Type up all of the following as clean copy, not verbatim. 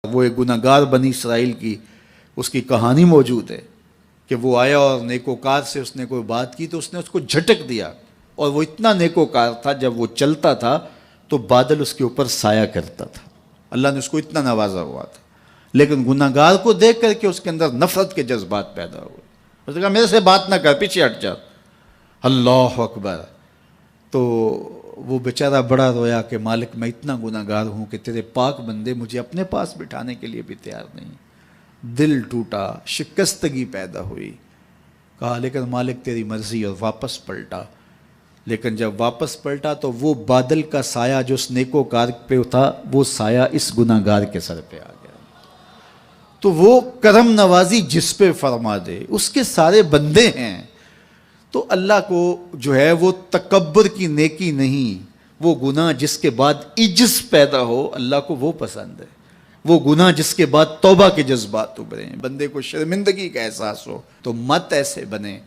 وہ ایک گناہگار بنی اسرائیل کی اس کی کہانی موجود ہے کہ وہ آیا اور نیکوکار سے اس نے کوئی بات کی تو اس نے اس کو جھٹک دیا، اور وہ اتنا نیکوکار تھا جب وہ چلتا تھا تو بادل اس کے اوپر سایہ کرتا تھا۔ اللہ نے اس کو اتنا نوازا ہوا تھا، لیکن گناہگار کو دیکھ کر کے اس کے اندر نفرت کے جذبات پیدا ہوئے۔ اس نے کہا میرے سے بات نہ کر، پیچھے ہٹ جا۔ اللہ اکبر۔ تو وہ بیچارہ بڑا رویا کہ مالک میں اتنا گناہگار ہوں کہ تیرے پاک بندے مجھے اپنے پاس بٹھانے کے لیے بھی تیار نہیں۔ دل ٹوٹا، شکستگی پیدا ہوئی۔ کہا لیکن مالک تیری مرضی، اور واپس پلٹا۔ لیکن جب واپس پلٹا تو وہ بادل کا سایہ جو اس نیکوکار پہ تھا، وہ سایہ اس گناہگار کے سر پہ آ گیا۔ تو وہ کرم نوازی جس پہ فرما دے، اس کے سارے بندے ہیں۔ تو اللہ کو جو ہے وہ تکبر کی نیکی نہیں، وہ گناہ جس کے بعد عجز پیدا ہو، اللہ کو وہ پسند ہے۔ وہ گناہ جس کے بعد توبہ کے جذبات ابھریں، بندے کو شرمندگی کا احساس ہو۔ تو مت ایسے بنے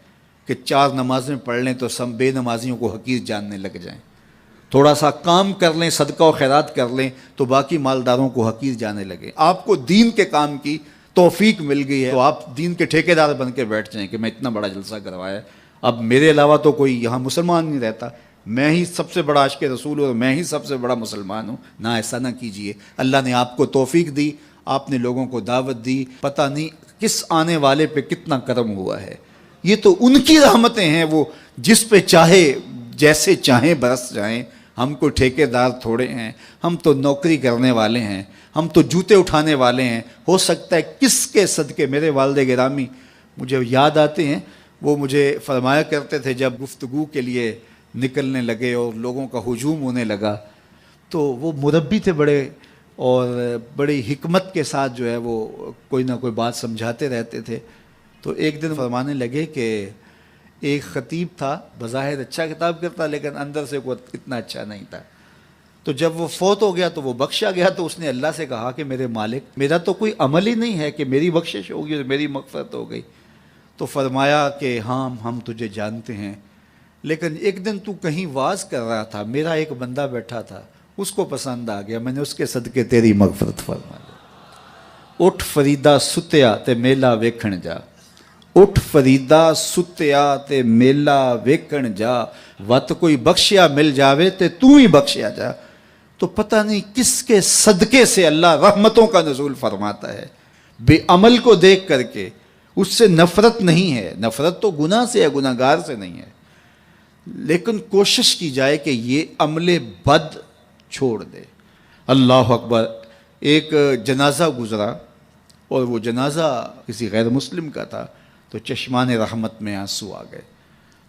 کہ 4 نمازیں پڑھ لیں تو سب بے نمازیوں کو حقیر جاننے لگ جائیں، تھوڑا سا کام کر لیں، صدقہ و خیرات کر لیں تو باقی مالداروں کو حقیر جانے لگے۔ آپ کو دین کے کام کی توفیق مل گئی ہے تو آپ دین کے ٹھیکیدار بن کے بیٹھ جائیں کہ میں اتنا بڑا جلسہ کروایا، اب میرے علاوہ تو کوئی یہاں مسلمان نہیں رہتا، میں ہی سب سے بڑا عاشق رسول ہوں اور میں ہی سب سے بڑا مسلمان ہوں۔ نہ، ایسا نہ کیجئے۔ اللہ نے آپ کو توفیق دی، آپ نے لوگوں کو دعوت دی، پتہ نہیں کس آنے والے پہ کتنا کرم ہوا ہے۔ یہ تو ان کی رحمتیں ہیں، وہ جس پہ چاہے جیسے چاہیں برس جائیں۔ ہم کو ٹھیکیدار تھوڑے ہیں، ہم تو نوکری کرنے والے ہیں، ہم تو جوتے اٹھانے والے ہیں۔ ہو سکتا ہے کس کے صدقے میرے والد گرامی مجھے یاد آتے ہیں، وہ مجھے فرمایا کرتے تھے جب گفتگو کے لیے نکلنے لگے اور لوگوں کا ہجوم ہونے لگا، تو وہ مربی تھے بڑے، اور بڑی حکمت کے ساتھ جو ہے وہ کوئی نہ کوئی بات سمجھاتے رہتے تھے۔ تو ایک دن فرمانے لگے کہ ایک خطیب تھا، بظاہر اچھا خطاب کرتا لیکن اندر سے وہ اتنا اچھا نہیں تھا۔ تو جب وہ فوت ہو گیا تو وہ بخشا گیا، تو اس نے اللہ سے کہا کہ میرے مالک، میرا تو کوئی عمل ہی نہیں ہے کہ میری بخشش ہوگی اور میری مغفرت ہو گئی۔ تو فرمایا کہ ہاں ہم تجھے جانتے ہیں، لیکن ایک دن تو کہیں واز کر رہا تھا، میرا ایک بندہ بیٹھا تھا، اس کو پسند آ گیا، میں نے اس کے صدقے تیری مغفرت فرما دی۔ اٹھ فریدا ستیا تے میلا ویکھن جا، اٹھ فریدا ستیا تے میلا ویکھن جا، وت کوئی بخشیا مل جاوے تے تو ہی بخشیا جا۔ تو پتہ نہیں کس کے صدقے سے اللہ رحمتوں کا نزول فرماتا ہے۔ بے عمل کو دیکھ کر کے اس سے نفرت نہیں ہے، نفرت تو گناہ سے ہے، گناہگار سے نہیں ہے، لیکن کوشش کی جائے کہ یہ عمل بد چھوڑ دے۔ اللہ اکبر۔ ایک جنازہ گزرا اور وہ جنازہ کسی غیر مسلم کا تھا، تو چشمان رحمت میں آنسو آ گئے۔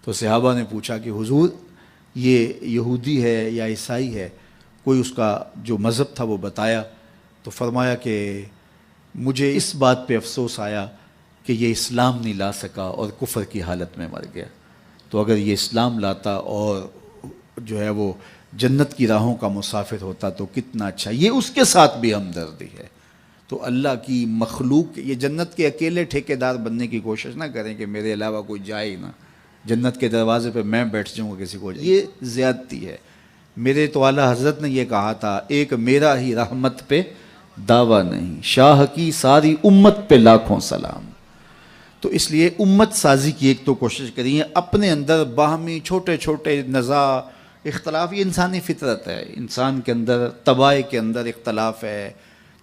تو صحابہ نے پوچھا کہ حضور یہ یہودی ہے یا عیسائی ہے؟ کوئی اس کا جو مذہب تھا وہ بتایا۔ تو فرمایا کہ مجھے اس بات پہ افسوس آیا کہ یہ اسلام نہیں لا سکا اور کفر کی حالت میں مر گیا، تو اگر یہ اسلام لاتا اور جو ہے وہ جنت کی راہوں کا مسافر ہوتا تو کتنا اچھا۔ یہ اس کے ساتھ بھی ہمدردی ہے۔ تو اللہ کی مخلوق، یہ جنت کے اکیلے ٹھیکیدار بننے کی کوشش نہ کریں کہ میرے علاوہ کوئی جائے ہی نہ، جنت کے دروازے پہ میں بیٹھ جاؤں گا کسی کو، یہ زیادتی ہے۔ میرے تو اعلیٰ حضرت نے یہ کہا تھا، ایک میرا ہی رحمت پہ دعویٰ نہیں، شاہ کی ساری امت پہ لاکھوں سلام۔ تو اس لیے امت سازی کی ایک تو کوشش کریے، اپنے اندر باہمی چھوٹے چھوٹے نزاع اختلاف، یہ انسانی فطرت ہے، انسان کے اندر طبائع کے اندر اختلاف ہے،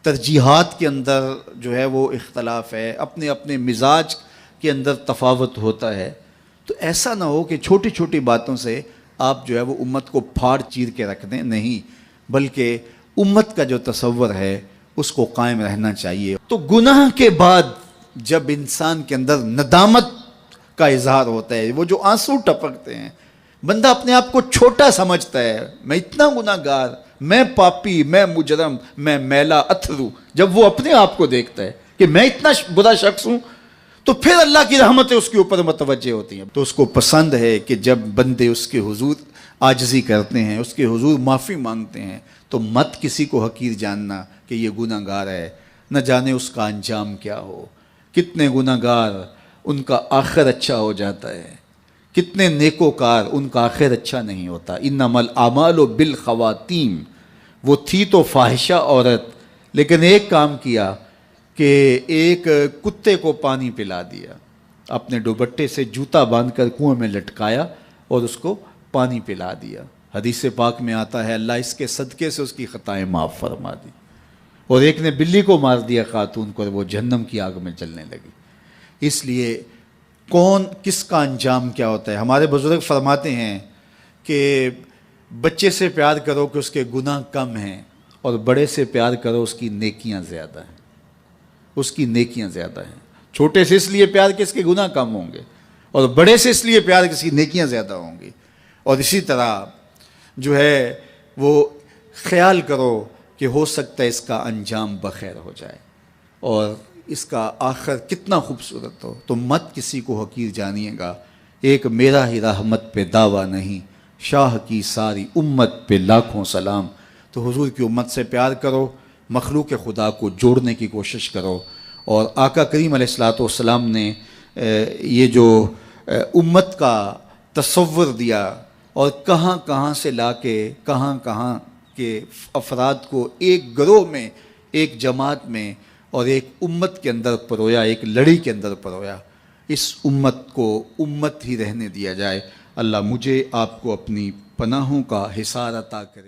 ترجیحات کے اندر جو ہے وہ اختلاف ہے، اپنے اپنے مزاج کے اندر تفاوت ہوتا ہے۔ تو ایسا نہ ہو کہ چھوٹی چھوٹی باتوں سے آپ جو ہے وہ امت کو پھاڑ چیر کے رکھ دیں، نہیں، بلکہ امت کا جو تصور ہے اس کو قائم رہنا چاہیے۔ تو گناہ کے بعد جب انسان کے اندر ندامت کا اظہار ہوتا ہے، وہ جو آنسو ٹپکتے ہیں، بندہ اپنے آپ کو چھوٹا سمجھتا ہے، میں اتنا گناہگار، میں پاپی، میں مجرم، میں میلا اتھرو، جب وہ اپنے آپ کو دیکھتا ہے کہ میں اتنا برا شخص ہوں، تو پھر اللہ کی رحمتیں اس کے اوپر متوجہ ہوتی ہیں۔ تو اس کو پسند ہے کہ جب بندے اس کے حضور عاجزی کرتے ہیں، اس کے حضور معافی مانگتے ہیں، تو مت کسی کو حقیر جاننا کہ یہ گناہگار ہے، نہ جانے اس کا انجام کیا ہو۔ کتنے گناہگار ان کا آخر اچھا ہو جاتا ہے، کتنے نیکوکار ان کا آخر اچھا نہیں ہوتا۔ انما الاعمال بالخواتیم، وہ تھی تو فاحشہ عورت لیکن ایک کام کیا کہ ایک کتے کو پانی پلا دیا، اپنے دوپٹے سے جوتا باندھ کر کنویں میں لٹکایا اور اس کو پانی پلا دیا۔ حدیث پاک میں آتا ہے اللہ اس کے صدقے سے اس کی خطائیں معاف فرما دی۔ اور ایک نے بلی کو مار دیا خاتون کو، اور وہ جہنم کی آگ میں جلنے لگی۔ اس لیے کون کس کا انجام کیا ہوتا ہے؟ ہمارے بزرگ فرماتے ہیں کہ بچے سے پیار کرو کہ اس کے گناہ کم ہیں، اور بڑے سے پیار کرو اس کی نیکیاں زیادہ ہیں، اس کی نیکیاں زیادہ ہیں۔ چھوٹے سے اس لیے پیار کہ اس کے گناہ کم ہوں گے، اور بڑے سے اس لیے پیار کہ اس کی نیکیاں زیادہ ہوں گی۔ اور اسی طرح جو ہے وہ خیال کرو کہ ہو سکتا ہے اس کا انجام بخیر ہو جائے اور اس کا آخر کتنا خوبصورت ہو، تو مت کسی کو حقیر جانیے گا۔ ایک میرا ہی رحمت پہ دعویٰ نہیں، شاہ کی ساری امت پہ لاکھوں سلام۔ تو حضور کی امت سے پیار کرو، مخلوق خدا کو جوڑنے کی کوشش کرو، اور آقا کریم علیہ الصلوۃ والسلام نے یہ جو امت کا تصور دیا اور کہاں کہاں سے لا کے کہاں کہاں کے افراد کو ایک گروہ میں، ایک جماعت میں اور ایک امت کے اندر پرویا، ایک لڑی کے اندر پرویا، اس امت کو امت ہی رہنے دیا جائے۔ اللہ مجھے آپ کو اپنی پناہوں کا حصار عطا کرے۔